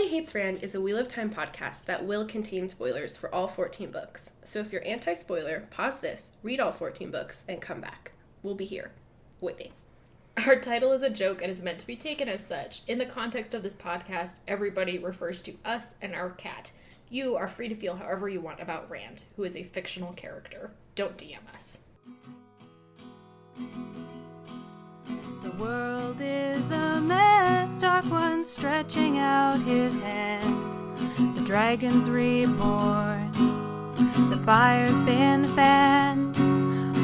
Everybody Hates Rand is a Wheel of Time podcast that will contain spoilers for all 14 books. So if you're anti-spoiler, pause this, read all 14 books, and come back. We'll be here, waiting. Our title is a joke and is meant to be taken as such. In the context of this podcast, everybody refers to us and our cat. You are free to feel however you want about Rand, who is a fictional character. Don't DM us. The world is a mess, Dark One stretching out his hand. The dragon's reborn, the fire's been fanned,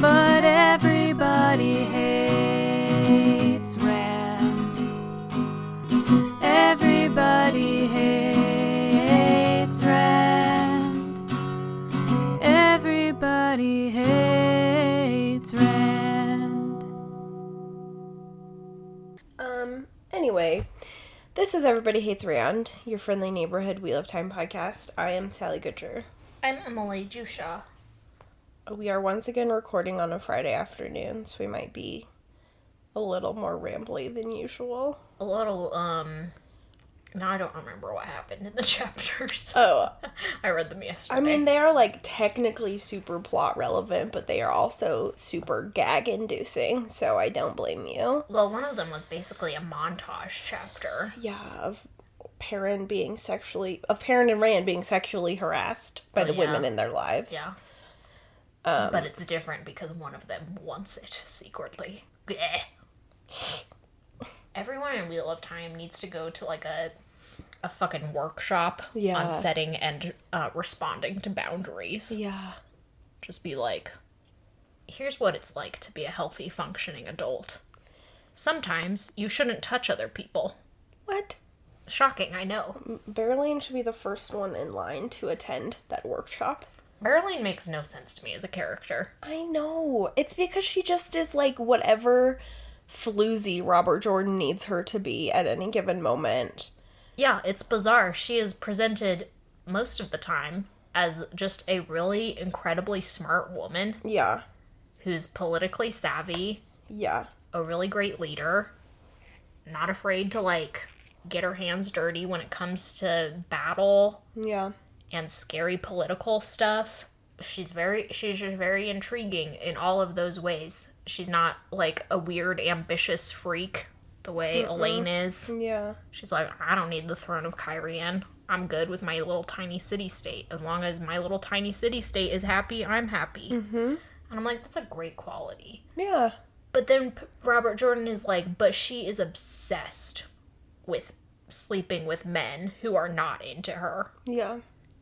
but everybody hates Rand. Everybody hates Rand. Everybody hates Rand. Anyway, this is Everybody Hates Rand, your friendly neighborhood Wheel of Time podcast. I am Sally Goodger. I'm Emily Jusha. We are once again recording on a Friday afternoon, so we might be a little more rambly than usual. A little, now I don't remember what happened in the chapters. Oh. I read them yesterday. I mean, they are, technically super plot relevant, but they are also super gag-inducing, so I don't blame you. Well, one of them was basically a montage chapter. Yeah, of Perrin and Rand being sexually harassed by the women in their lives. Yeah. But it's different because one of them wants it secretly. Blech. Everyone in Wheel of Time needs to go to, a fucking workshop on setting and responding to boundaries. Yeah. Just be like, here's what it's like to be a healthy, functioning adult. Sometimes you shouldn't touch other people. What? Shocking, I know. Berylene should be the first one in line to attend that workshop. Berylene makes no sense to me as a character. I know. It's because she just is, whatever floozy Robert Jordan needs her to be at any given moment. Yeah, it's bizarre. She is presented most of the time as just a really incredibly smart woman. Yeah. Who's politically savvy. Yeah. A really great leader. Not afraid to, get her hands dirty when it comes to battle. Yeah. And scary political stuff. She's just very intriguing in all of those ways. She's not, a weird, ambitious freak the way Elaine is. Yeah. She's like, I don't need the throne of Cairhien. I'm good with my little tiny city-state. As long as my little tiny city-state is happy, I'm happy. Mm-hmm. And I'm like, that's a great quality. Yeah. But then Robert Jordan is like, but she is obsessed with sleeping with men who are not into her. Yeah.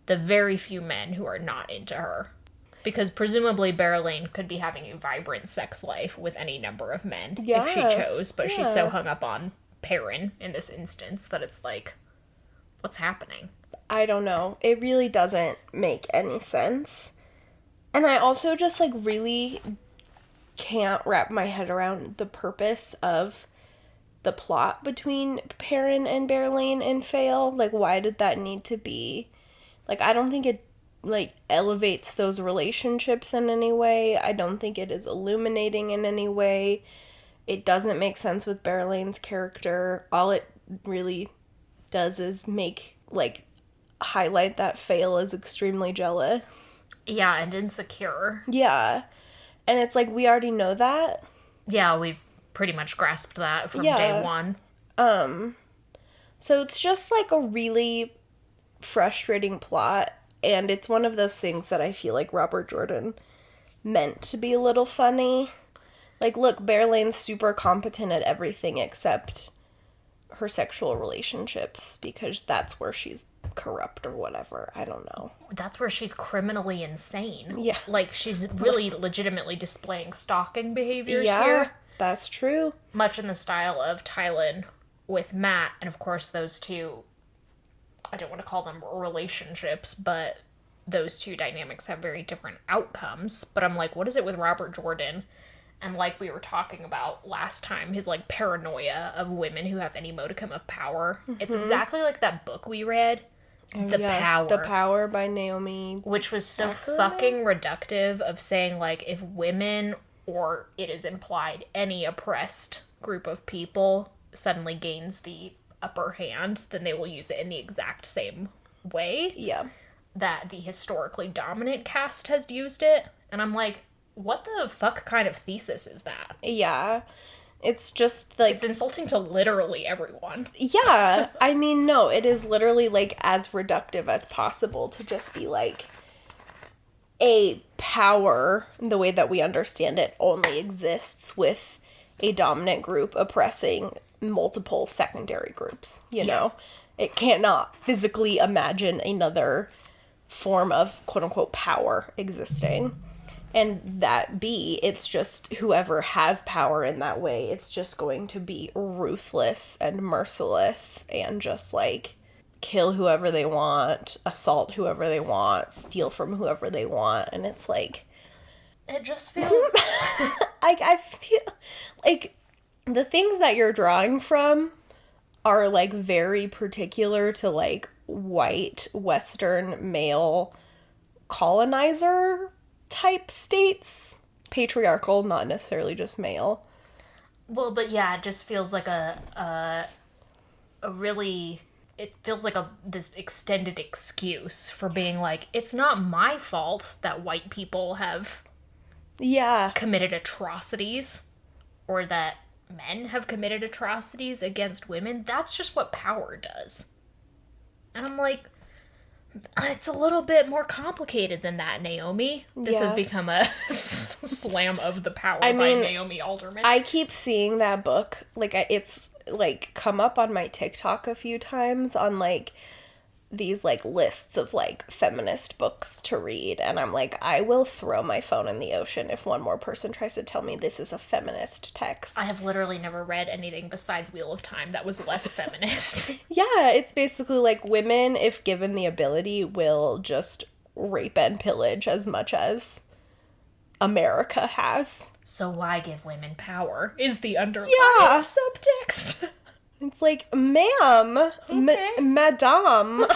The very few men who are not into her. Because presumably Berylene could be having a vibrant sex life with any number of men if she chose, but she's so hung up on Perrin in this instance that it's like, what's happening? I don't know. It really doesn't make any sense. And I also just really can't wrap my head around the purpose of the plot between Perrin and Berylene and Fail. Why did that need to be? I don't think it, elevates those relationships in any way. I don't think it is illuminating in any way. It doesn't make sense with Berylene's character. All it really does is make, highlight that Fail is extremely jealous. Yeah, and insecure. Yeah. And it's we already know that. Yeah, we've pretty much grasped that from day one. So it's just, a really frustrating plot, and it's one of those things that I feel like Robert Jordan meant to be a little funny. Look, Berylene's super competent at everything except her sexual relationships, because that's where she's corrupt or whatever. I don't know. That's where she's criminally insane. Yeah. She's really legitimately displaying stalking behaviors here. That's true. Much in the style of Tylan with Matt, and of course those two, I don't want to call them relationships, but those two dynamics have very different outcomes. But I'm like, what is it with Robert Jordan? And like we were talking about last time, his paranoia of women who have any modicum of power. Mm-hmm. It's exactly like that book we read, The Power. The Power by Naomi. Which was so fucking reductive of saying, if women, or it is implied, any oppressed group of people suddenly gains the upper hand, then they will use it in the exact same way Yeah. that the historically dominant caste has used it. And I'm like, what the fuck kind of thesis is that? Yeah. It's just, like... It's insulting to literally everyone. Yeah. I mean, no, it is literally, like, as reductive as possible to just be, like, a power, the way that we understand it, only exists with a dominant group oppressing multiple secondary groups, you know? It cannot physically imagine another form of quote-unquote power existing. And it's just whoever has power in that way, it's just going to be ruthless and merciless and just, like, kill whoever they want, assault whoever they want, steal from whoever they want. And it's like... It just feels... I feel like the things that you're drawing from are, like, very particular to, like, white, Western, male colonizer type states. Patriarchal, not necessarily just male. Well, but yeah, it just feels like a really... It feels like this extended excuse for being like, it's not my fault that white people have committed atrocities, or that men have committed atrocities against women. That's just what power does. And I'm like, it's a little bit more complicated than that, Naomi. This has become a slam of the power by Naomi Alderman. I keep seeing that book. Like, it's, like, come up on my TikTok a few times on, like, these, like, lists of, like, feminist books to read. And I'm like, I will throw my phone in the ocean if one more person tries to tell me this is a feminist text. I have literally never read anything besides Wheel of Time that was less feminist. Yeah, it's basically like women, if given the ability, will just rape and pillage as much as America has. So why give women power is the underlying subtext. It's like, ma'am, Okay. madame,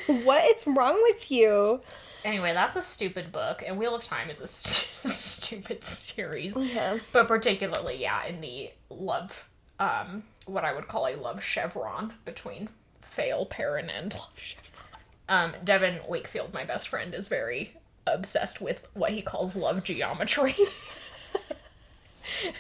what is wrong with you? Anyway, that's a stupid book, and Wheel of Time is a stupid series. Yeah. But particularly, in the love, what I would call a love chevron between Fail, Perrin, and... Love chevron. Devin Wakefield, my best friend, is very obsessed with what he calls love geometry.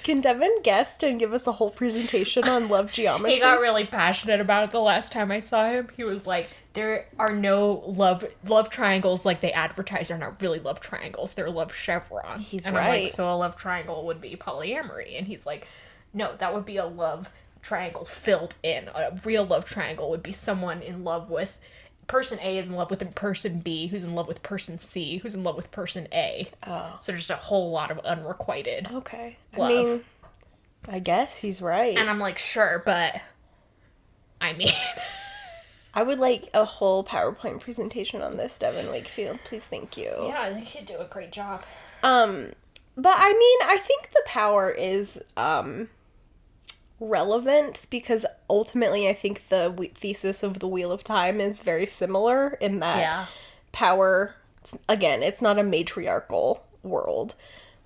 Can Devin guest and give us a whole presentation on love geometry? He got really passionate about it the last time I saw him. He was like, there are no love triangles like they advertise are not really love triangles. They're love chevrons. He's and right. I'm like, so a love triangle would be polyamory. And he's like, no, that would be a love triangle filled in. A real love triangle would be someone in love with... Person A is in love with person B, who's in love with person C, who's in love with person A. Oh. So just a whole lot of unrequited Okay. love. I mean, I guess he's right. And I'm like, sure, but... I mean... I would like a whole PowerPoint presentation on this, Devin Wakefield. Please, thank you. Yeah, I think he'd do a great job. But I mean, I think the power is, relevant because ultimately I think the thesis of the Wheel of Time is very similar in that power, again, it's not a matriarchal world,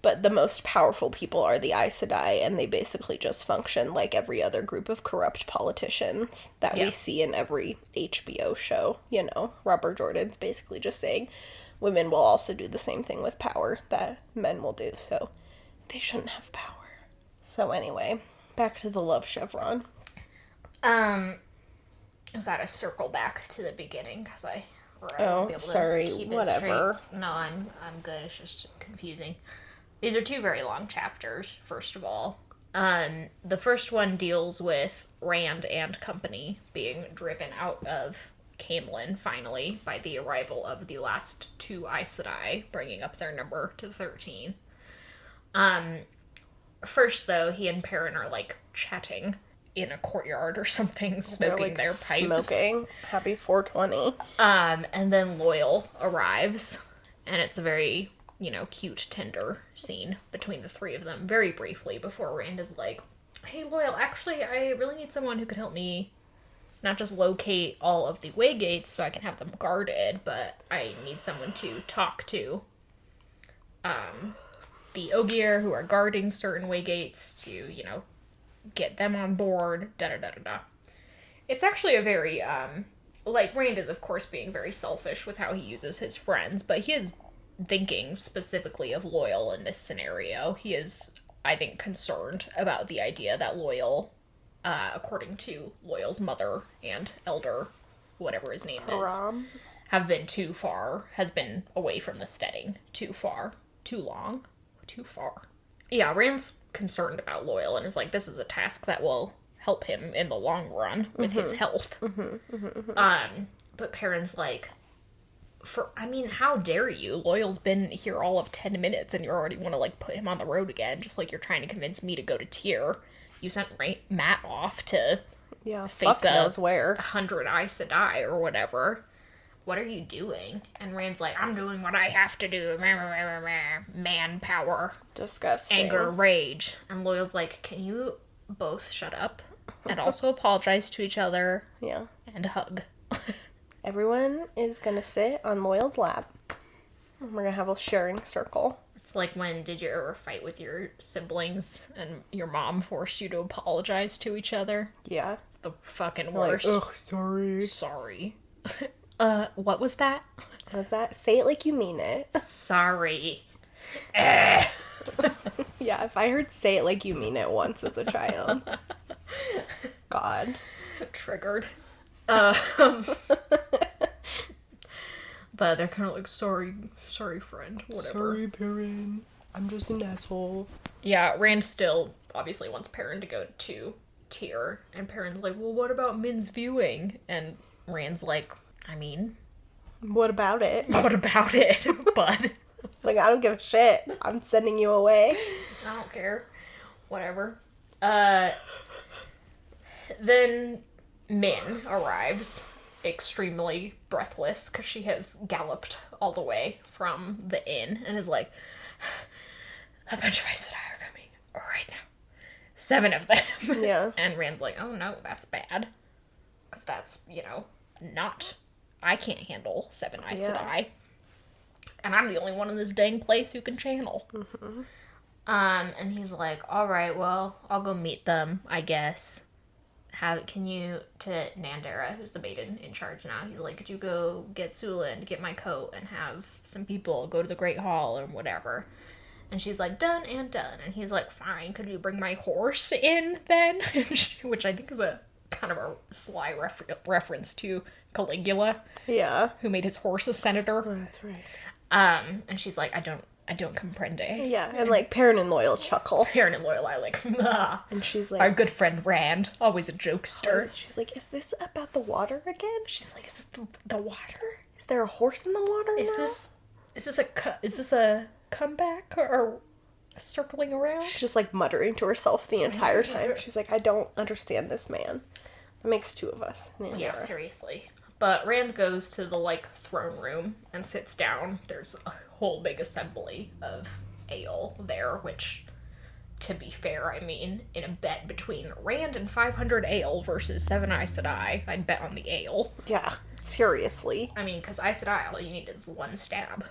but the most powerful people are the Aes Sedai, and they basically just function like every other group of corrupt politicians that we see in every HBO show. You know, Robert Jordan's basically just saying women will also do the same thing with power that men will do, so they shouldn't have power. So anyway, back to the love chevron. I gotta circle back to the beginning because I Oh, be able to sorry, keep it whatever. straight. No, I'm good. It's just confusing. These are two very long chapters. First of all, the first one deals with Rand and company being driven out of Caemlyn finally by the arrival of the last two Aes Sedai, bringing up their number to 13. First, though, he and Perrin are, like, chatting in a courtyard or something, smoking their pipes. Smoking. Happy 420. And then Loyal arrives, and it's a very, cute, tender scene between the three of them, very briefly, before Rand is like, hey, Loyal, actually, I really need someone who could help me not just locate all of the waygates so I can have them guarded, but I need someone to talk to the Ogier who are guarding certain waygates to, get them on board, da-da-da-da-da. It's actually a very, like, Rand is, of course, being very selfish with how he uses his friends, but he is thinking specifically of Loyal in this scenario. He is, I think, concerned about the idea that Loyal, according to Loyal's mother and elder, whatever his name is, have been too far, has been away from the steading too far, too long, too far. Yeah, Rand's concerned about Loyal and is like, this is a task that will help him in the long run with his health. But Perrin's like, how dare you? Loyal's been here all of 10 minutes and you already want to, like, put him on the road again, just like you're trying to convince me to go to Tyr. You sent Matt off to face knows where. 100 Aes Sedai or whatever. What are you doing? And Rand's like, I'm doing what I have to do. Manpower. Disgusting. Anger, rage. And Loyal's like, can you both shut up? And also apologize to each other. Yeah. And hug. Everyone is going to sit on Loyal's lap. And we're going to have a sharing circle. It's like when did you ever fight with your siblings and your mom forced you to apologize to each other? Yeah. It's the fucking worst. Like, ugh, sorry. Sorry. What was that? What's that? Say it like you mean it. Sorry. Yeah, if I heard say it like you mean it once as a child. God. Triggered. But they're kind of like, sorry friend, whatever. Sorry, Perrin. I'm just an asshole. Yeah, Rand still obviously wants Perrin to go to Tyr, and Perrin's like, well, what about Min's viewing? And Rand's like, what about it? What about it, bud? Like, I don't give a shit. I'm sending you away. I don't care. Whatever. Then Min arrives, extremely breathless, because she has galloped all the way from the inn, and is like, a bunch of Aes Sedai are coming right now. 7 of them. Yeah. And Rand's like, oh no, that's bad. Because that's, not... I can't handle 7 Aes Sedai. And I'm the only one in this dang place who can channel. Mm-hmm. And he's like, alright, well, I'll go meet them, I guess. Can you, to Nandera, who's the maiden in charge now, he's like, could you go get Sulan, get my coat, and have some people go to the Great Hall, or whatever. And she's like, done and done. And he's like, fine, could you bring my horse in, then? Which I think is a kind of a sly reference to Caligula. Yeah. Who made his horse a senator. Oh, that's right. And she's like, I don't comprende. Yeah, and like Perrin and Loyal chuckle. Perrin and Loyal are like, ah. And she's like, our good friend Rand, always a jokester. She's like, is this about the water again? She's like, is this the water? Is there a horse in the water now? Is this a comeback or circling around? She's just like muttering to herself the entire time. She's like, I don't understand this man. That makes 2 of us. Yeah, seriously. But Rand goes to the, like, throne room and sits down. There's a whole big assembly of ale there, which, to be fair, in a bet between Rand and 500 ale versus 7 Aes Sedai, I'd bet on the ale. Yeah, seriously. Because Aes Sedai, all you need is 1 stab.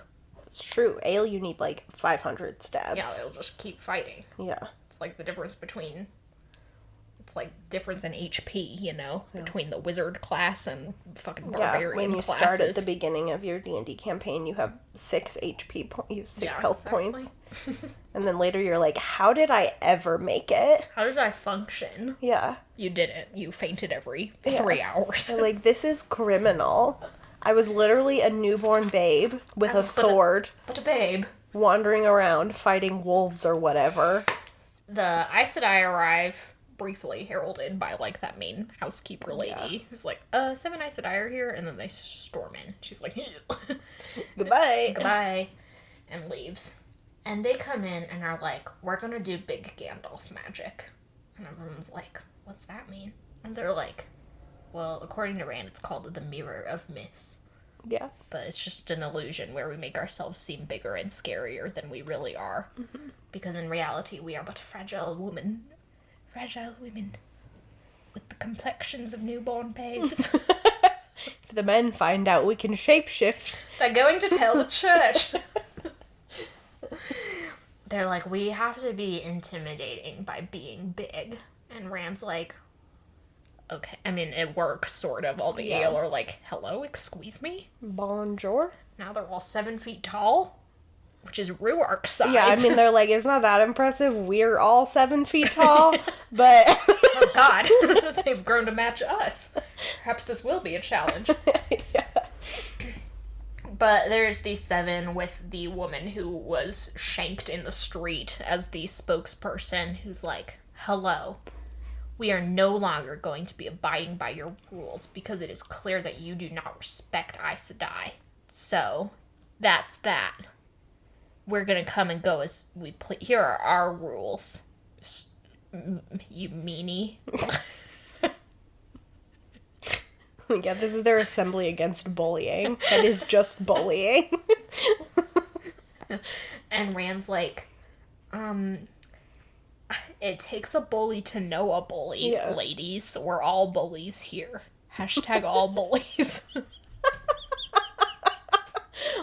It's true. Ale, you need, like, 500 stabs. Yeah, they'll just keep fighting. Yeah. It's like the difference between... It's like difference in HP, between the wizard class and fucking barbarian when you classes. start at the beginning of your D&D campaign, you have 6 HP points, 6 health points. And then later you're like, how did I ever make it? How did I function? Yeah. You did it. You fainted every 3 hours. I'm like, this is criminal. I was literally a newborn babe with a sword. But a babe. Wandering around fighting wolves or whatever. The Aes Sedai arrive... briefly heralded by, like, that main housekeeper lady who's like, 7 Aes Sedai are here, and then they storm in. She's like, goodbye, and leaves. And they come in and are like, we're gonna do Big Gandalf Magic. And everyone's like, what's that mean? And they're like, well, according to Rand, it's called the Mirror of Miss. Yeah. But it's just an illusion where we make ourselves seem bigger and scarier than we really are. Mm-hmm. Because in reality, we are but fragile women with the complexions of newborn babes. If the men find out we can shapeshift, they're going to tell the church. They're like, we have to be intimidating by being big. And Rand's like, okay. I mean, it works, sort of. All the Yeah. Ael are like, hello, excuse me? Bonjour. Now they're all 7 feet tall, which is Ruark size. Yeah, I mean, they're like, it's not that impressive. We're all 7 feet tall, but... Oh, God. They've grown to match us. Perhaps this will be a challenge. Yeah. But there's these 7 with the woman who was shanked in the street as the spokesperson who's like, hello. We are no longer going to be abiding by your rules because it is clear that you do not respect Aes Sedai. So, that's that. We're gonna come and go as we please. Here are our rules. You meanie. Yeah, this is their assembly against bullying. That is just bullying. And Rand's like, it takes a bully to know a bully, Yeah. ladies. We're all bullies here. Hashtag all bullies.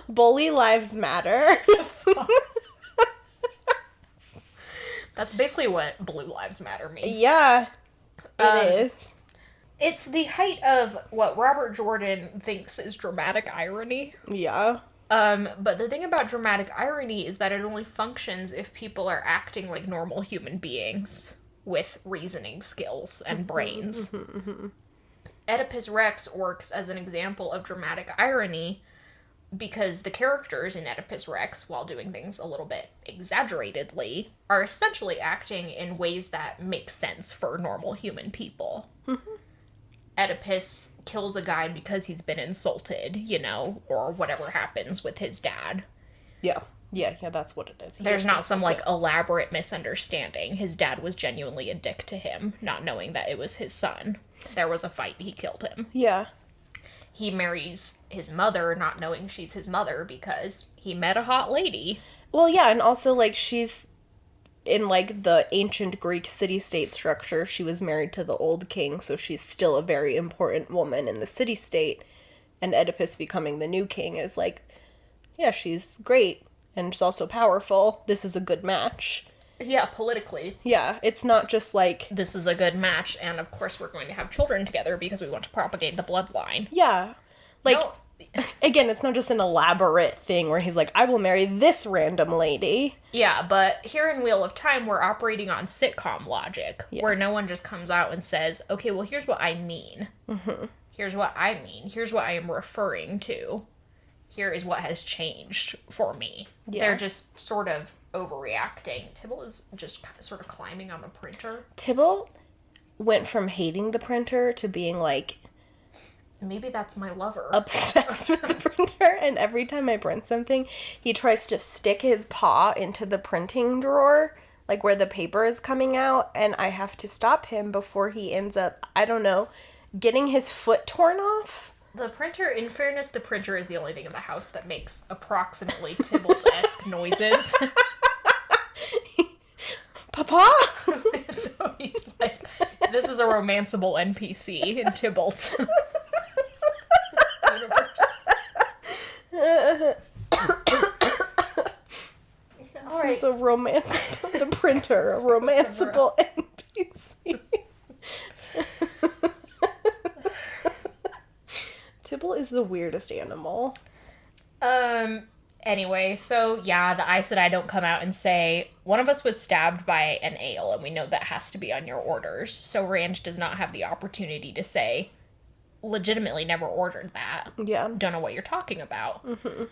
Bully lives matter. That's basically what Blue Lives Matter means. Yeah, it is. It's the height of what Robert Jordan thinks is dramatic irony. Yeah. But the thing about dramatic irony is that it only functions if people are acting like normal human beings with reasoning skills and brains. Oedipus Rex works as an example of dramatic irony because the characters in Oedipus Rex, while doing things a little bit exaggeratedly, are essentially acting in ways that make sense for normal human people. Oedipus kills a guy because he's been insulted, you know, or whatever happens with his dad. Yeah. Yeah, that's what it is. He There's gets not some, insulted. like, elaborate misunderstanding. His dad was genuinely a dick to him, not knowing that it was his son. There was a fight, he killed him. Yeah. He marries his mother, not knowing she's his mother, because he met a hot lady. Well, yeah, and also, like, she's in, like, the ancient Greek city-state structure. She was married to the old king, so she's still a very important woman in the city-state. And Oedipus becoming the new king is like, yeah, she's great, and she's also powerful. This is a good match. Yeah, politically. Yeah, it's not just like... This is a good match, and of course we're going to have children together because we want to propagate the bloodline. Yeah. Like, No. again, it's not just an elaborate thing where he's like, I will marry this random lady. Yeah, but here in Wheel of Time, we're operating on sitcom logic, where no one just comes out and says, okay, well, here's what I mean. Here's what I mean. Here's what I am referring to. Here is what has changed for me. Yeah. They're just sort of overreacting. Tybalt is just sort of climbing on the printer. Tybalt went from hating the printer to being, like, Maybe that's my lover. obsessed with the printer, and every time I print something, he tries to stick his paw into the printing drawer, like where the paper is coming out, and I have to stop him before he ends up, I don't know, getting his foot torn off. The printer, in fairness, the printer is the only thing in the house that makes approximately Tybalt-esque noises. Papa? So he's like, this is a romanceable NPC in Tybalt's universe. This is a romance. The printer, a romanceable NPC. Tybalt is the weirdest animal. Anyway, so yeah, the Aes Sedai don't come out and say, one of us was stabbed by an ale, and we know that has to be on your orders. So Rand does not have the opportunity to say, legitimately never ordered that. Yeah. Don't know what you're talking about.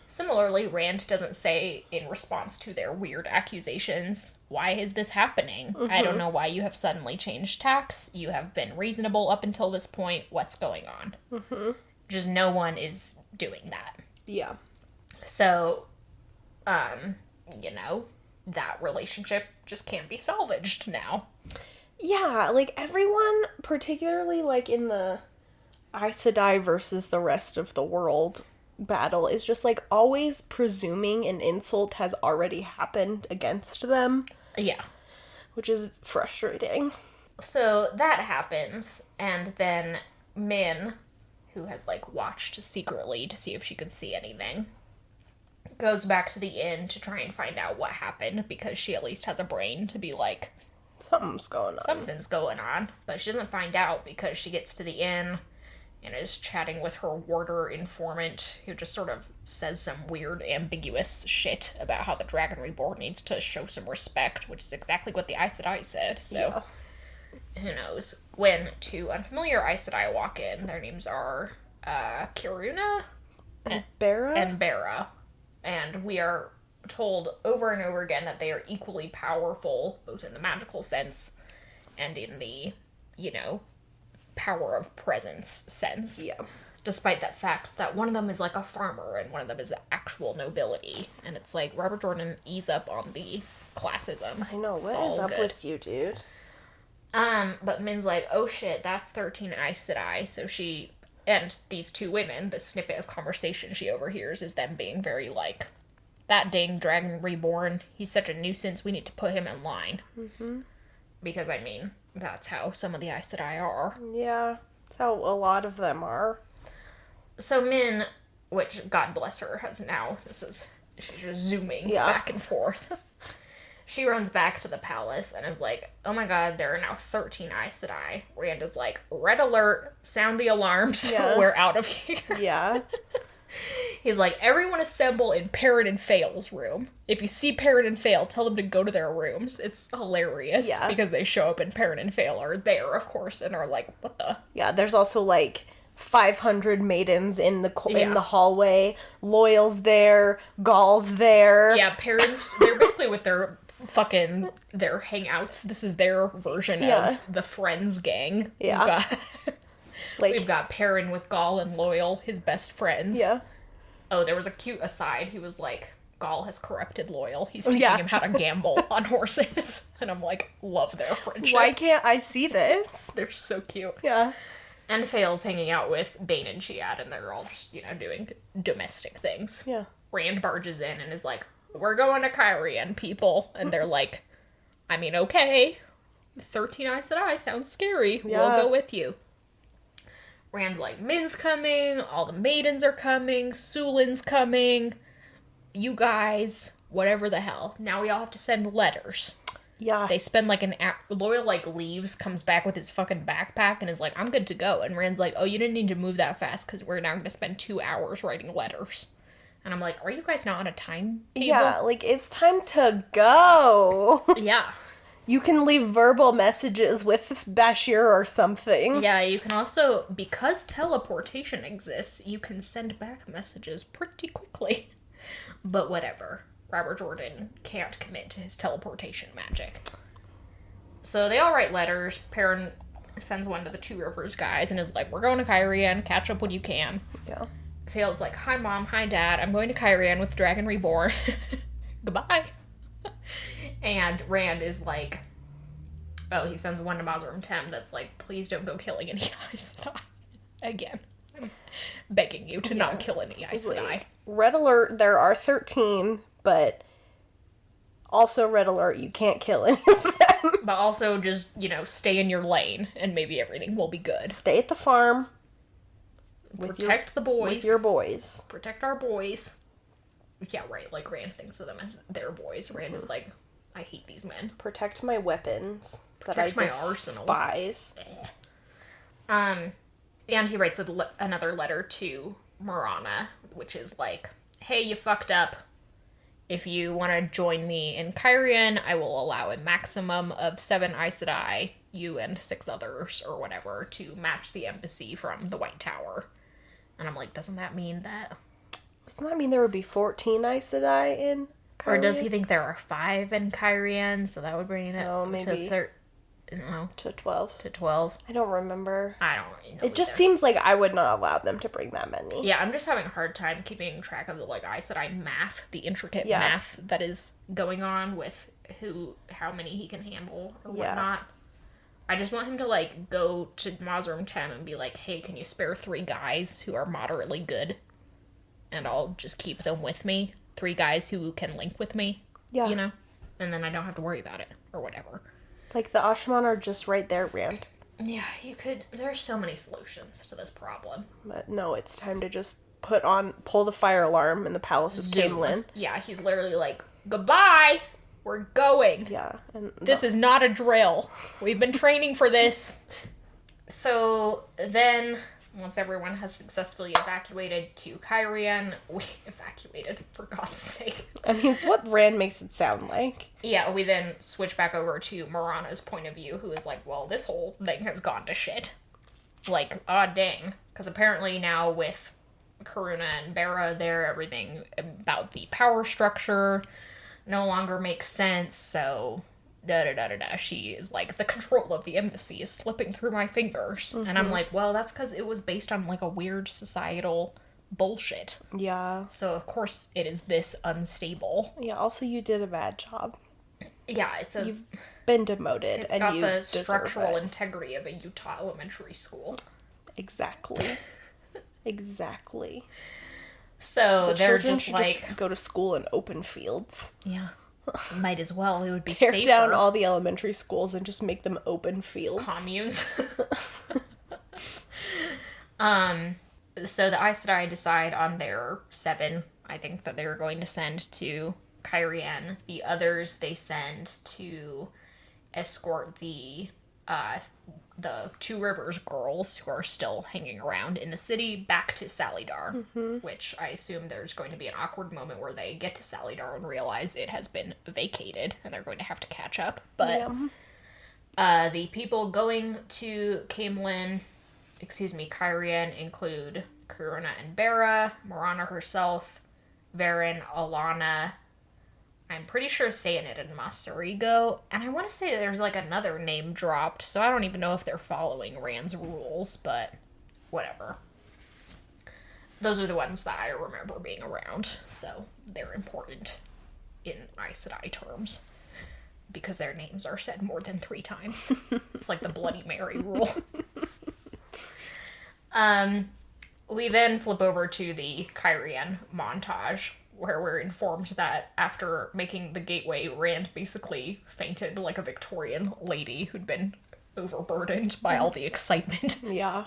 Similarly, Rand doesn't say, in response to their weird accusations, why is this happening? I don't know why you have suddenly changed tacks. You have been reasonable up until this point. What's going on? Just no one is doing that. Yeah. So, you know, that relationship just can't be salvaged now. Yeah, like, everyone, particularly, like, in the Aes Sedai versus the rest of the world battle, is just, like, always presuming an insult has already happened against them, Yeah. which is frustrating. So that happens, and then Min, who has, like, watched secretly to see if she could see anything, goes back to the inn to try and find out what happened, because she at least has a brain to be like, Something's going on. Something's going on, but she doesn't find out because she gets to the inn and is chatting with her warder informant, who just sort of says some weird, ambiguous shit about how the Dragon Reborn needs to show some respect, which is exactly what the Aes Sedai said, so who knows. When two unfamiliar Aes Sedai walk in, their names are Kiruna And Bera? and we are told over and over again that they are equally powerful, both in the magical sense and in the, power of presence sense. Yeah. Despite that fact that one of them is like a farmer and one of them is the actual nobility. And it's like, Robert Jordan, ease up on the classism. I know, what is up with you, dude? But Min's like, oh shit, that's 13 Aes Sedai, so she, and these two women, the snippet of conversation she overhears is them being very like, that dang Dragon Reborn, he's such a nuisance, we need to put him in line. Mm-hmm. Because, that's how some of the Aes Sedai are. Yeah, that's how a lot of them are. So Min, which, God bless her, she's just zooming back and forth. She runs back to the palace and is like, oh my god, there are now 13 Aes Sedai. Rand is like, red alert, sound the alarms, we're out of here. Yeah. He's like, everyone assemble in Perrin and Fail's room. If you see Perrin and Fail, tell them to go to their rooms. It's hilarious because they show up and Perrin and Fail are there, of course, and are like, what the? Yeah, there's also like 500 maidens in the hallway. Loyal's there, Gaul's there. Yeah, Perrin's, they're basically with their hangouts. This is their version of the Friends gang. Yeah. We've got Perrin with Gaul and Loyal, his best friends. Yeah. Oh, there was a cute aside. He was like, Gaul has corrupted Loyal. He's teaching him how to gamble on horses. And I'm like, love their friendship. Why can't I see this? They're so cute. Yeah. And Fail's hanging out with Bane and Chiad, and they're all just, doing domestic things. Yeah. Rand barges in and is like, we're going to Caemlyn, people. And they're like, okay. 13 Aes Sedai sounds scary. Yeah. We'll go with you. Rand's like, Min's coming, all the maidens are coming, Sulin's coming, you guys, whatever the hell. Now we all have to send letters. Yeah. They spend like an hour, Loyal leaves, comes back with his fucking backpack and is like, I'm good to go. And Rand's like, oh, you didn't need to move that fast because we're now going to spend 2 hours writing letters. And I'm like, are you guys not on a timetable? Yeah, it's time to go. Yeah. You can leave verbal messages with Bashir or something. Yeah, you can also, because teleportation exists, you can send back messages pretty quickly. But whatever. Robert Jordan can't commit to his teleportation magic. So they all write letters. Perrin sends one to the Two Rivers guys and is like, we're going to Caemlyn, catch up when you can. Yeah. Fail's like, hi mom, hi dad, I'm going to Caemlyn with Dragon Reborn. Goodbye. And Rand is like, he sends one to Mazrim Tem that's like, please don't go killing any Aes Sedai. Again. I'm begging you to not kill any Aes Sedai. Red alert, there are 13, but also red alert, you can't kill any of them. But also just, stay in your lane and maybe everything will be good. Stay at the farm. Protect the boys. With your boys. Protect our boys. Yeah, right. Like, Rand thinks of them as their boys. Rand is like, I hate these men. Protect my weapons. Protect my despise. Arsenal. And he writes another letter to Marana, which is like, hey, you fucked up. If you want to join me in Caemlyn, I will allow a maximum of 7 Aes Sedai, you and 6 others, or whatever, to match the embassy from the White Tower. And I'm like, doesn't that mean there would be 14 Aes Sedai in Caemlyn? Or does he think there are 5 in Caemlyn, so that would bring it to 12. To 12. I don't remember. I don't really know. It just seems like I would not allow them to bring that many. Yeah, I'm just having a hard time keeping track of the Aes Sedai math, the intricate math that is going on with how many he can handle or whatnot. I just want him to go to Mazrim Tem and be like, hey, can you spare 3 guys who are moderately good? And I'll just keep them with me. 3 guys who can link with me. Yeah. And then I don't have to worry about it or whatever. The Ashman are just right there, Rand. Yeah, there's so many solutions to this problem. But no, it's time to just pull the fire alarm in the Palace of Caemlyn. Yeah, he's literally like, goodbye! We're going. Yeah. And This is not a drill. We've been training for this. So then, once everyone has successfully evacuated to Caemlyn, we evacuated, for God's sake. I mean, it's what Rand makes it sound like. Yeah, we then switch back over to Morana's point of view, who is like, well, this whole thing has gone to shit. Like, dang. Because apparently now with Karuna and Bera there, everything about the power structure no longer makes sense, so da-da-da-da-da. She is like, the control of the embassy is slipping through my fingers. Mm-hmm. And I'm like, well, that's because it was based on, like, a weird societal bullshit. Yeah. So, of course, it is this unstable. Yeah, also you did a bad job. Yeah, it says... You've been demoted, it's and got you the deserve structural it. integrity of a Utah elementary school. Exactly. Exactly. So The they're children just should like... just go to school in open fields. Yeah. Might as well. It would be Tear safer. down all the elementary schools and just make them open fields. Communes. So the Aes Sedai decide on their 7, I think, that they're going to send to Caemlyn. The others they send to escort the Two Rivers girls who are still hanging around in the city back to Salidar, which I assume there's going to be an awkward moment where they get to Salidar and realize it has been vacated and they're going to have to catch up. But the people going to Caemlyn, include Karuna and Bera, Morana herself, Varen, Alana, I'm pretty sure Sayanid and Masarigo, and I want to say there's like another name dropped, so I don't even know if they're following Rand's rules, but whatever. Those are the ones that I remember being around, so they're important in Aes Sedai terms, because their names are said more than 3 times. It's like the Bloody Mary rule. We then flip over to the Caemlyn montage, where we're informed that after making the gateway, Rand basically fainted like a Victorian lady who'd been overburdened by all the excitement. Yeah.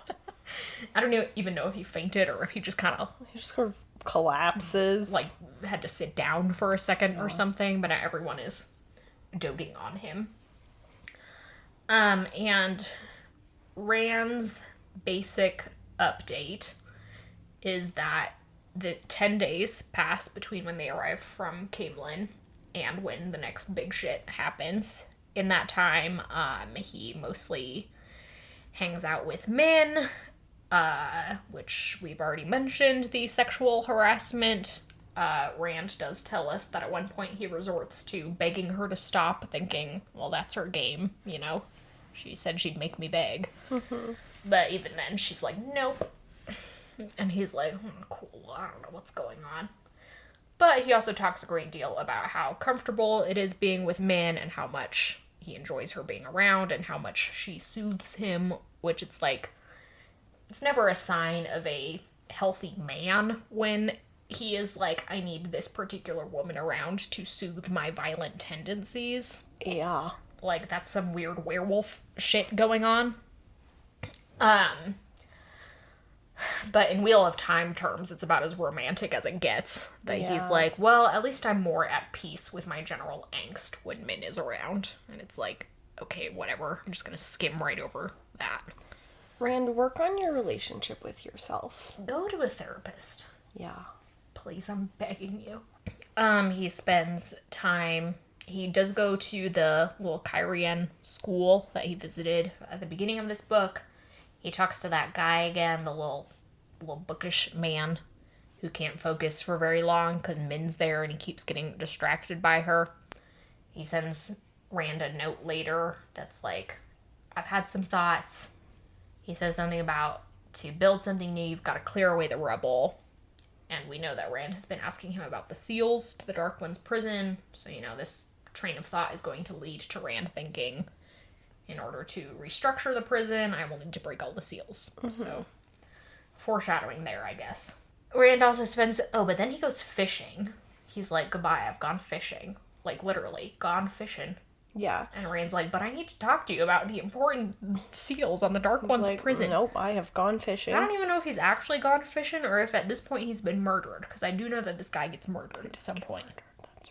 I don't even know if he fainted or if he just kind of... He just sort of collapses. like, had to sit down for a second or something, but now everyone is doting on him. And Rand's basic update is that the 10 days pass between when they arrive from Caemlyn and when the next big shit happens. In that time, he mostly hangs out with men, which we've already mentioned, the sexual harassment. Rand does tell us that at one point he resorts to begging her to stop, thinking, well, that's her game, you know? She said she'd make me beg. Mm-hmm. But even then, she's like, nope. And he's like, cool, I don't know what's going on. But he also talks a great deal about how comfortable it is being with men and how much he enjoys her being around and how much she soothes him, which it's like, it's never a sign of a healthy man when he is like, I need this particular woman around to soothe my violent tendencies. Yeah. Like, that's some weird werewolf shit going on. But in Wheel of Time terms, it's about as romantic as it gets. That he's like, well, at least I'm more at peace with my general angst when Min is around. And it's like, okay, whatever. I'm just gonna skim right over that. Rand, work on your relationship with yourself. Go to a therapist. Yeah. Please, I'm begging you. He spends time... He does go to the little Caemlyn school that he visited at the beginning of this book. He talks to that guy again, the little bookish man who can't focus for very long because Min's there and he keeps getting distracted by her. He sends Rand a note later that's like, I've had some thoughts. He says something about to build something new, you've got to clear away the rubble. And we know that Rand has been asking him about the seals to the Dark One's prison. So, you know, this train of thought is going to lead to Rand thinking, in order to restructure the prison, I will need to break all the seals. Mm-hmm. So, foreshadowing there, I guess. Rand also spends... Oh, but then he goes fishing. He's like, goodbye, I've gone fishing. Like, literally, gone fishing. Yeah. And Rand's like, but I need to talk to you about the important seals on the Dark One's prison. Nope, I have gone fishing. I don't even know if he's actually gone fishing or if at this point he's been murdered. Because I do know that this guy gets murdered at some point. That's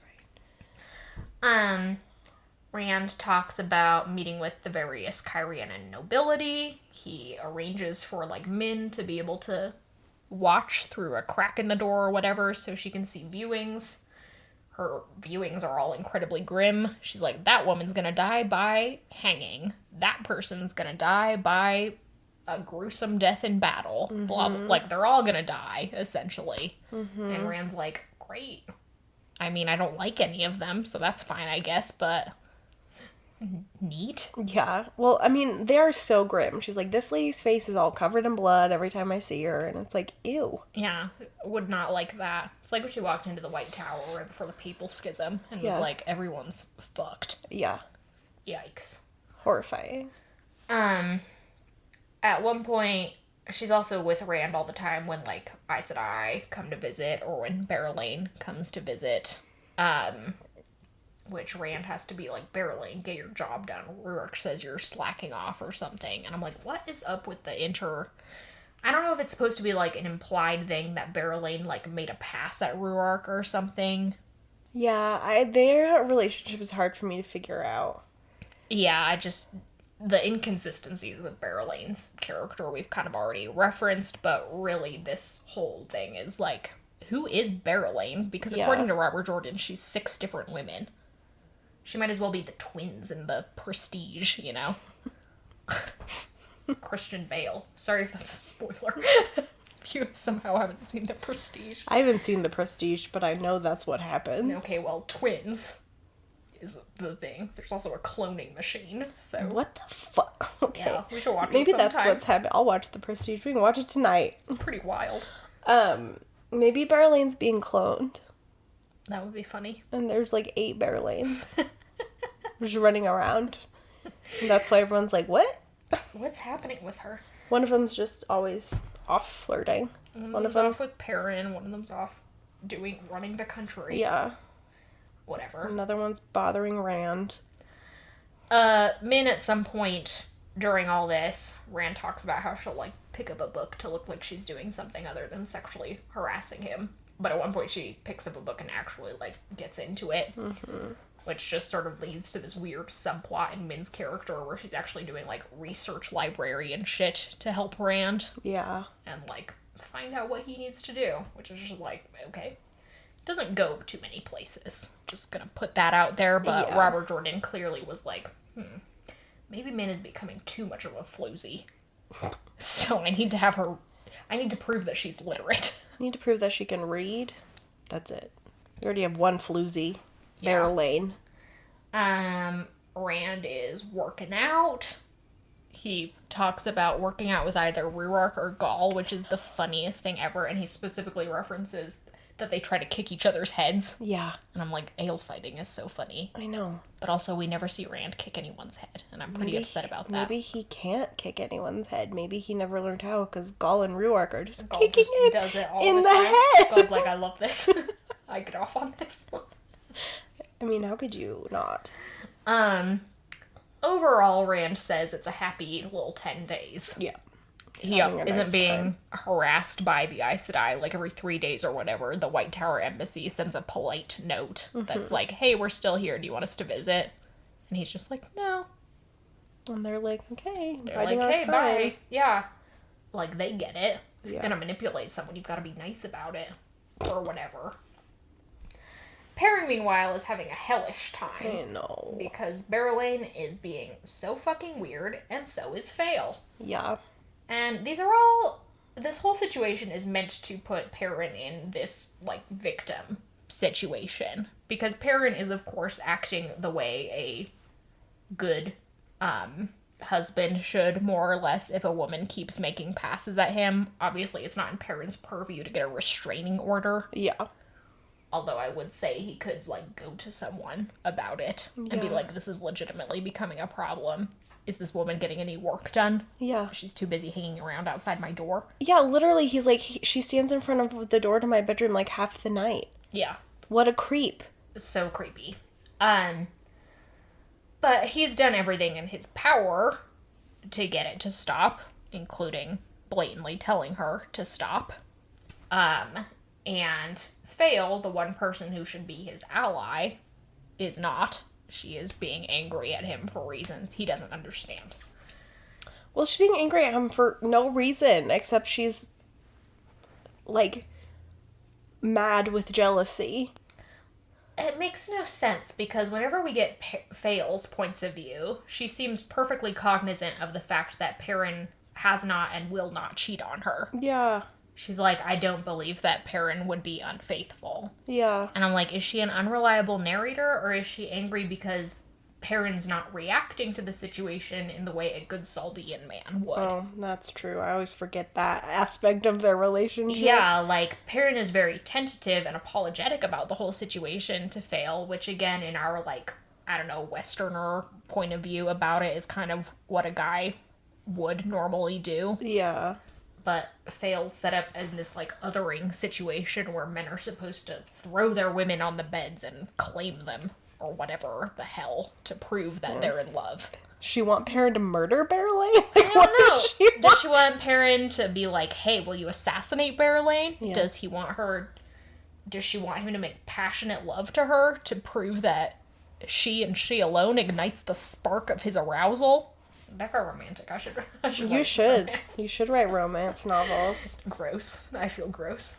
Rand talks about meeting with the various Kyrianan nobility. He arranges for, like, Min to be able to watch through a crack in the door or whatever so she can see viewings. Her viewings are all incredibly grim. She's like, that woman's gonna die by hanging. That person's gonna die by a gruesome death in battle. Blah, blah. Like, they're all gonna die, essentially. And Rand's like, great. I mean, I don't like any of them, so that's fine, I guess, but neat. Yeah. Well, I mean, they are so grim. She's like, this lady's face is all covered in blood every time I see her, and it's like, ew. Yeah, would not like that. It's like when she walked into the White Tower right before the Papal Schism and was like, everyone's fucked. Yeah. Yikes. Horrifying. At one point, she's also with Rand all the time when, like, Aes Sedai come to visit, or when Berelain comes to visit. Which Rand has to be like, Berelain, get your job done. Ruark says you're slacking off or something. And I'm like, what is up with the I don't know if it's supposed to be, like, an implied thing that Berelain, like, made a pass at Ruark or something. Yeah, their relationship is hard for me to figure out. Yeah, the inconsistencies with Berelain's character we've kind of already referenced, but really this whole thing is, like, who is Berelain? Because according to Robert Jordan, she's 6 different women. She might as well be the twins in the Prestige, you know? Christian Bale. Sorry if that's a spoiler. If you somehow haven't seen the Prestige. I haven't seen the Prestige, but I know that's what happens. Okay, well, twins is the thing. There's also a cloning machine, so... What the fuck? Okay. Yeah, we should watch it Maybe sometime. that's what's happening. I'll watch the Prestige. We can watch it tonight. It's pretty wild. Maybe Berelain's being cloned. That would be funny. And there's like 8 Berelains. Just running around. And that's why everyone's like, what? What's happening with her? One of them's just always off flirting. One of them's off with Perrin. One of them's off running the country. Yeah. Whatever. Another one's bothering Rand. Min at some point during all this, Rand talks about how she'll, like, pick up a book to look like she's doing something other than sexually harassing him. But at one point she picks up a book and actually, like, gets into it. Which just sort of leads to this weird subplot in Min's character where she's actually doing, like, research library and shit to help Rand. Yeah. And, like, find out what he needs to do. Which is just like, okay. Doesn't go too many places. Just gonna put that out there. But Robert Jordan clearly was like, maybe Min is becoming too much of a floozy. So I need to prove that she's literate. I need to prove that she can read. That's it. You already have one floozy. Berelain. Rand is working out. He talks about working out with either Ruark or Gaul, which is the funniest thing ever, and he specifically references that they try to kick each other's heads. Yeah. And I'm like, ale fighting is so funny. I know. But also, we never see Rand kick anyone's head, and I'm pretty upset about that. Maybe he can't kick anyone's head. Maybe he never learned how, because Gaul and Ruark are just kicking him does it all in the the time. head. Gaul's like, I love this. I get off on this. I mean, how could you not? Overall, Rand says it's a happy little 10 days. Yeah. He isn't being harassed by the Aes Sedai, like, every 3 days or whatever. The White Tower Embassy sends a polite note that's like, hey, we're still here. Do you want us to visit? And he's just like, no. And they're like, okay. They're like, hey, bye. Yeah. Like, they get it. If you're gonna manipulate someone, you've got to be nice about it. Or whatever. Perrin, meanwhile, is having a hellish time. I know. Because Berelain is being so fucking weird, and so is Fael. Yeah. And this whole situation is meant to put Perrin in this, like, victim situation. Because Perrin is, of course, acting the way a good, husband should, more or less, if a woman keeps making passes at him. Obviously, it's not in Perrin's purview to get a restraining order. Yeah. Although I would say he could, like, go to someone about it and be like, this is legitimately becoming a problem. Is this woman getting any work done? Yeah. She's too busy hanging around outside my door. Yeah, literally, he's like, she stands in front of the door to my bedroom, like, half the night. Yeah. What a creep. So creepy. But he's done everything in his power to get it to stop, including blatantly telling her to stop. And Fael, the one person who should be his ally, is not. She is being angry at him for reasons he doesn't understand. Well, she's being angry at him for no reason, except she's, like, mad with jealousy. It makes no sense, because whenever we get Fael's points of view, she seems perfectly cognizant of the fact that Perrin has not and will not cheat on her. Yeah. She's like, I don't believe that Perrin would be unfaithful. Yeah. And I'm like, is she an unreliable narrator, or is she angry because Perrin's not reacting to the situation in the way a good Saldean man would? Oh, that's true. I always forget that aspect of their relationship. Yeah, like, Perrin is very tentative and apologetic about the whole situation to Fael, which again, in our, like, I don't know, Westerner point of view about it is kind of what a guy would normally do. Yeah. But Fael's set up in this, like, othering situation where men are supposed to throw their women on the beds and claim them, or whatever the hell, to prove that they're in love. She want Perrin to murder Berelain? Like, I don't know. Does she want Perrin to be like, hey, will you assassinate Berelain? Yeah. Does she want him to make passionate love to her to prove that she and she alone ignites the spark of his arousal? That got romantic. I should You should. Romance. You should write romance novels. Gross. I feel gross.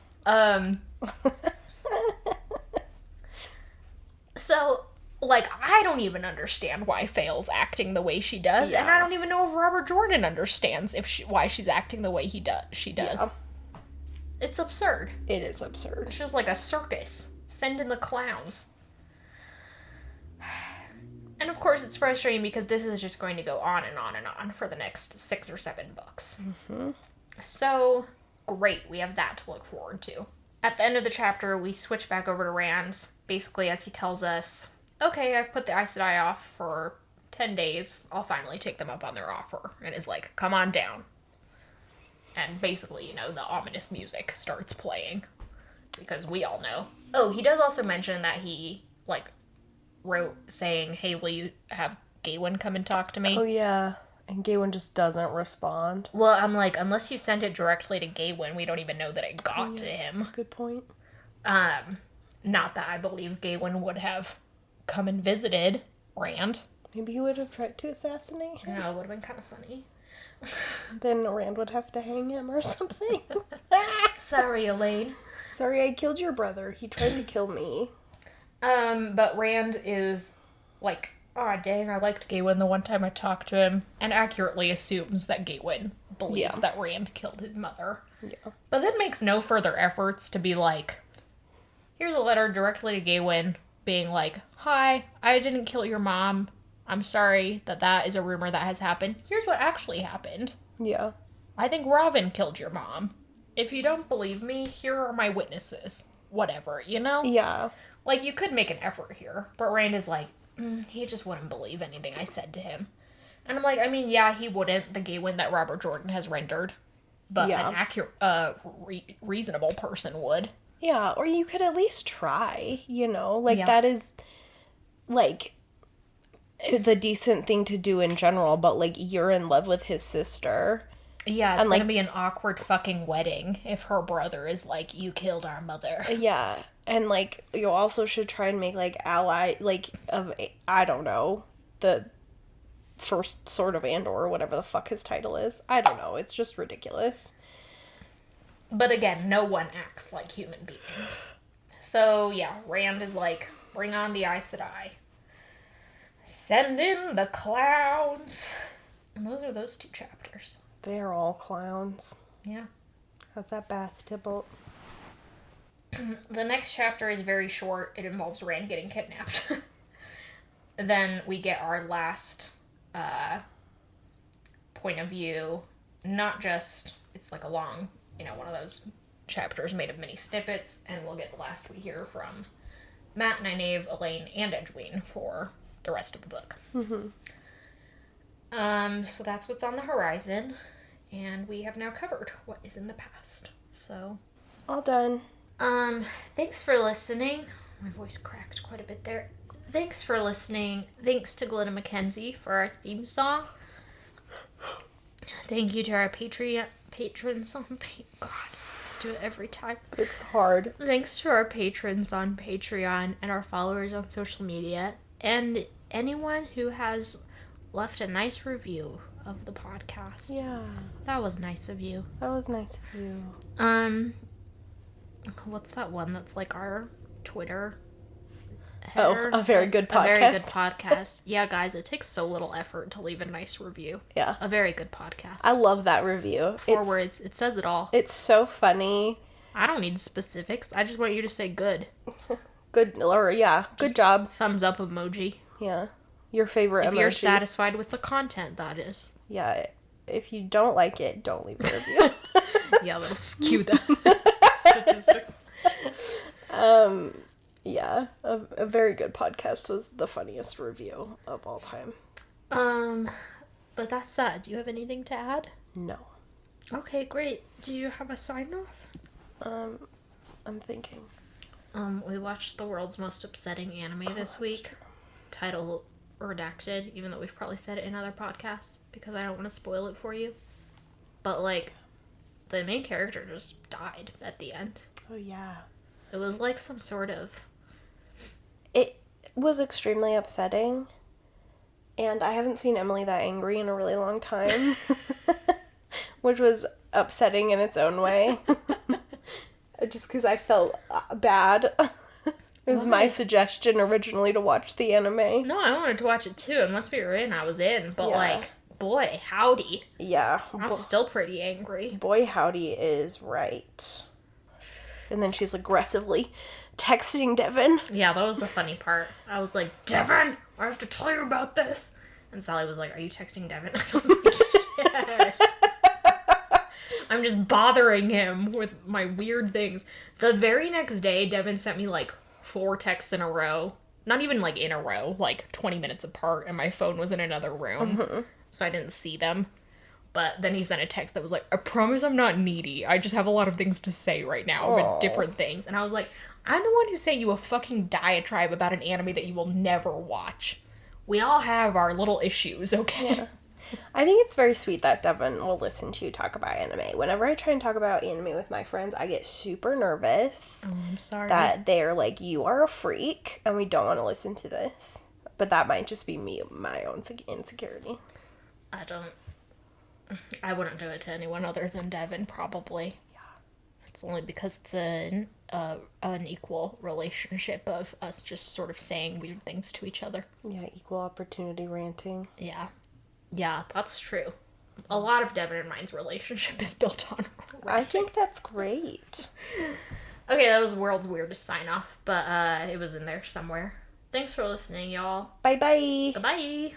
So, like, I don't even understand why Fael's acting the way she does, and I don't even know if Robert Jordan understands why she's acting the way she does. Yeah. It's absurd. It is absurd. It's just like a circus. Send in the clowns. And of course, it's frustrating because this is just going to go on and on and on for the next 6 or 7 books. Mm-hmm. So, great. We have that to look forward to. At the end of the chapter, we switch back over to Rand, basically as he tells us, okay, I've put the Aes Sedai off for 10 days. I'll finally take them up on their offer. And is like, come on down. And basically, you know, the ominous music starts playing. Because we all know. Oh, he does also mention that he, like, wrote saying, hey, will you have Gawain come and talk to me? Oh, yeah. And Gawain just doesn't respond. Well, I'm like, unless you sent it directly to Gawain, we don't even know that it got to him. That's a good point. Not that I believe Gawain would have come and visited Rand. Maybe he would have tried to assassinate him. No, it would have been kind of funny. Then Rand would have to hang him or something. Sorry, Elaine. Sorry, I killed your brother. He tried to kill me. But Rand is like, oh, dang, I liked Gawain the one time I talked to him, and accurately assumes that Gawain believes that Rand killed his mother. Yeah. But then makes no further efforts to be like, here's a letter directly to Gawain, being like, hi, I didn't kill your mom. I'm sorry that is a rumor that has happened. Here's what actually happened. Yeah. I think Robin killed your mom. If you don't believe me, here are my witnesses. Whatever, you know? Yeah. Like, you could make an effort here, but Rand is like, he just wouldn't believe anything I said to him. And I'm like, I mean, yeah, he wouldn't, the Gawain that Robert Jordan has rendered, but an accurate, reasonable person would. Yeah, or you could at least try, you know? Like, that is, like, the decent thing to do in general, but, like, you're in love with his sister. Yeah, it's gonna be an awkward fucking wedding if her brother is like, you killed our mother. Yeah, and, like, you also should try and make, like, ally, like, of, I don't know, the first sword of Andor, or whatever the fuck his title is. I don't know, it's just ridiculous. But again, no one acts like human beings. So, yeah, Rand is like, bring on the Aes Sedai. Send in the clowns. And those are those 2 chapters. They are all clowns. Yeah. How's that bath, Tybalt? The next chapter is very short. It involves Rand getting kidnapped. Then we get our last point of view. Not just, it's like a long, you know, one of those chapters made of mini snippets. And we'll get the last we hear from Matt, Nynaeve, Elaine, and Edwene for the rest of the book. Mm-hmm. So that's what's on the horizon. And we have now covered what is in the past. So, all done. Thanks for listening. My voice cracked quite a bit there. Thanks for listening. Thanks to Glenna Mackenzie for our theme song. Thank you to our patrons on God. do it every time. It's hard. Thanks to our patrons on Patreon and our followers on social media, and anyone who has left a nice review of the podcast. Yeah. That was nice of you. That was nice of you. What's that one that's like our Twitter header? Oh, a very good podcast. A very good podcast. Yeah, guys, it takes so little effort to leave a nice review. Yeah. A very good podcast. I love that review. 4 words. It says it all. It's so funny. I don't need specifics. I just want you to say good. Good, or yeah, good job. Thumbs up emoji. Yeah. Your favorite emoji. If you're satisfied with the content, that is. Yeah. If you don't like it, don't leave a review. Yeah, that'll skew the statistics. Yeah, a very good podcast was the funniest review of all time. But that's that. Do you have anything to add? No. Okay, great. Do you have a sign-off? I'm thinking. We watched the world's most upsetting anime this week. Title redacted, even though we've probably said it in other podcasts, because I don't want to spoil it for you. But, like, the main character just died at the end. Oh, yeah. It was like some sort of... It was extremely upsetting, and I haven't seen Emily that angry in a really long time, which was upsetting in its own way, just because I felt bad. It was my suggestion originally to watch the anime. No, I wanted to watch it too, and once we were in, I was in, but Yeah. like, boy, howdy. Yeah. I'm still pretty angry. Boy, howdy is right. And then she's aggressively texting Devin. Yeah, that was the funny part. I was like, Devin, I have to tell you about this. And Sally was like, are you texting Devin? I was like, yes. I'm just bothering him with my weird things. The very next day, Devin sent me like 4 texts in a row. Not even like in a row, like 20 minutes apart, and my phone was in another room. So I didn't see them. But then he sent a text that was like, I promise I'm not needy. I just have a lot of things to say right now about different things. And I was like, I'm the one who sent you a fucking diatribe about an anime that you will never watch. We all have our little issues, okay? Yeah. I think it's very sweet that Devin will listen to you talk about anime. Whenever I try and talk about anime with my friends, I get super nervous. Oh, I'm sorry. That they're like, you are a freak, and we don't want to listen to this. But that might just be me, my own insecurity. I wouldn't do it to anyone other than Devin, probably. Yeah. It's only because it's an unequal relationship of us just sort of saying weird things to each other. Yeah, equal opportunity ranting. Yeah. Yeah, that's true. A lot of Devin and mine's relationship is built on I think that's great. Okay, that was world's weirdest sign-off, but it was in there somewhere. Thanks for listening, y'all. Bye-bye. Bye-bye.